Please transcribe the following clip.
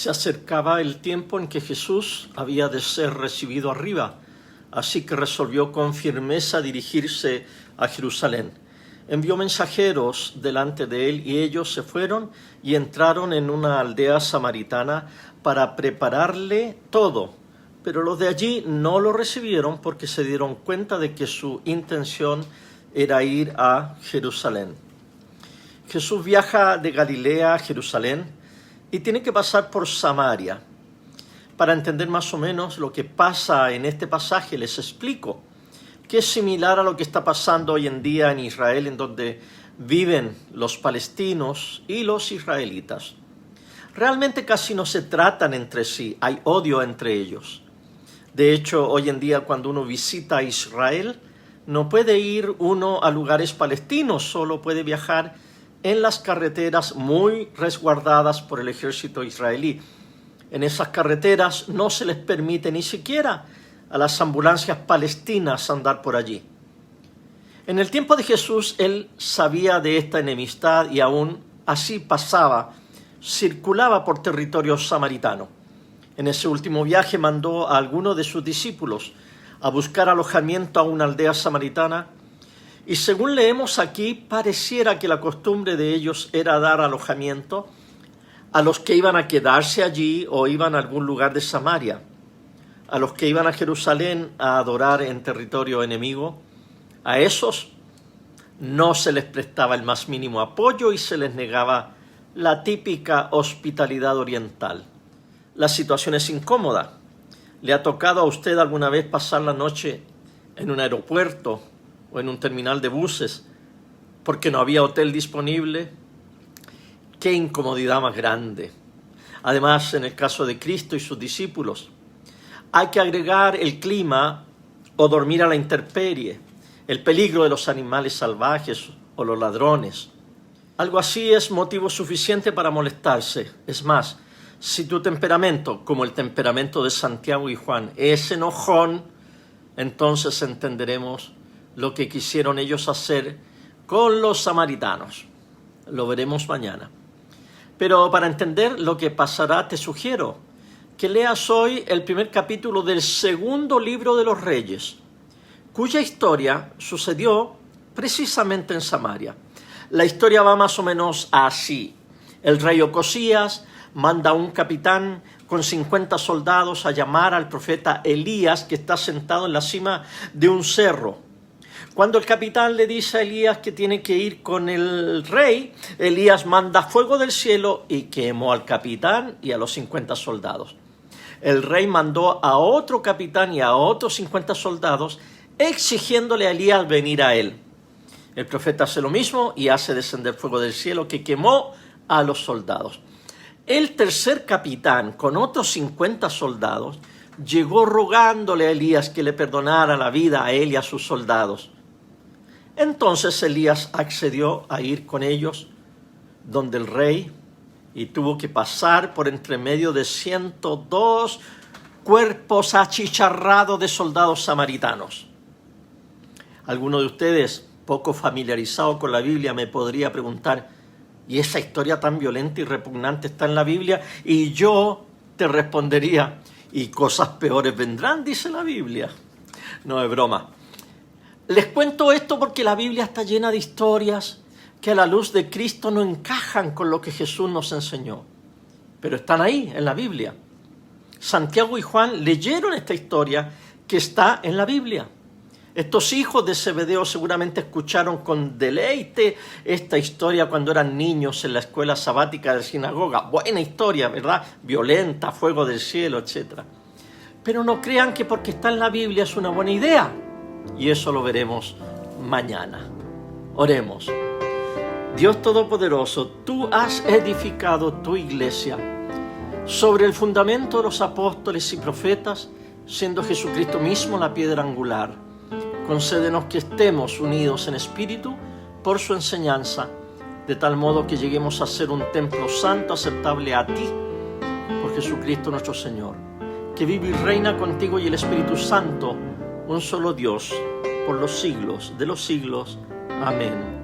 Se acercaba el tiempo en que Jesús había de ser recibido arriba, así que resolvió con firmeza dirigirse a Jerusalén. Envió mensajeros delante de él y ellos se fueron y entraron en una aldea samaritana para prepararle todo. Pero los de allí no lo recibieron porque se dieron cuenta de que su intención era ir a Jerusalén. Jesús viaja de Galilea a Jerusalén y tiene que pasar por Samaria. Para entender más o menos lo que pasa en este pasaje, les explico que es similar a lo que está pasando hoy en día en Israel, en donde viven los palestinos y los israelitas. Realmente casi no se tratan entre sí, hay odio entre ellos. De hecho, hoy en día cuando uno visita Israel, no puede ir uno a lugares palestinos, solo puede viajar en las carreteras muy resguardadas por el ejército israelí. En esas carreteras no se les permite ni siquiera a las ambulancias palestinas andar por allí. En el tiempo de Jesús, él sabía de esta enemistad y aún así circulaba por territorio samaritano. En ese último viaje mandó a algunos de sus discípulos a buscar alojamiento a una aldea samaritana. Y según leemos aquí, pareciera que la costumbre de ellos era dar alojamiento a los que iban a quedarse allí o iban a algún lugar de Samaria. A los que iban a Jerusalén a adorar en territorio enemigo, a esos no se les prestaba el más mínimo apoyo y se les negaba la típica hospitalidad oriental. La situación es incómoda. ¿Le ha tocado a usted alguna vez pasar la noche en un aeropuerto o en un terminal de buses porque no había hotel disponible? ¡Qué incomodidad más grande! Además, en el caso de Cristo y sus discípulos, hay que agregar el clima o dormir a la intemperie, el peligro de los animales salvajes o los ladrones. Algo así es motivo suficiente para molestarse. Es más, si tu temperamento, como el temperamento de Santiago y Juan, es enojón, entonces entenderemos lo que quisieron ellos hacer con los samaritanos. Lo veremos mañana. Pero para entender lo que pasará, te sugiero que leas hoy el primer capítulo del segundo libro de los Reyes, cuya historia sucedió precisamente en Samaria. La historia va más o menos así. El rey Ocosías manda a un capitán con 50 soldados a llamar al profeta Elías, que está sentado en la cima de un cerro. Cuando el capitán le dice a Elías que tiene que ir con el rey, Elías manda fuego del cielo y quemó al capitán y a los 50 soldados. El rey mandó a otro capitán y a otros 50 soldados exigiéndole a Elías venir a él. El profeta hace lo mismo y hace descender fuego del cielo que quemó a los soldados. El tercer capitán, con otros 50 soldados, llegó rogándole a Elías que le perdonara la vida a él y a sus soldados. Entonces Elías accedió a ir con ellos donde el rey y tuvo que pasar por entre medio de 102 cuerpos achicharrados de soldados samaritanos. Alguno de ustedes, poco familiarizado con la Biblia, me podría preguntar, ¿y esa historia tan violenta y repugnante está en la Biblia? Y yo te respondería, y cosas peores vendrán, dice la Biblia. No es broma. Les cuento esto porque la Biblia está llena de historias que a la luz de Cristo no encajan con lo que Jesús nos enseñó. Pero están ahí, en la Biblia. Santiago y Juan leyeron esta historia que está en la Biblia. Estos hijos de Zebedeo seguramente escucharon con deleite esta historia cuando eran niños en la escuela sabática de la sinagoga. Buena historia, ¿verdad? Violenta, fuego del cielo, etc. Pero no crean que porque está en la Biblia es una buena idea. Y eso lo veremos mañana. Oremos. Dios Todopoderoso, tú has edificado tu iglesia sobre el fundamento de los apóstoles y profetas, siendo Jesucristo mismo la piedra angular. Concédenos que estemos unidos en espíritu por su enseñanza, de tal modo que lleguemos a ser un templo santo aceptable a ti, por Jesucristo nuestro Señor, que vive y reina contigo y el Espíritu Santo, un solo Dios, por los siglos de los siglos. Amén.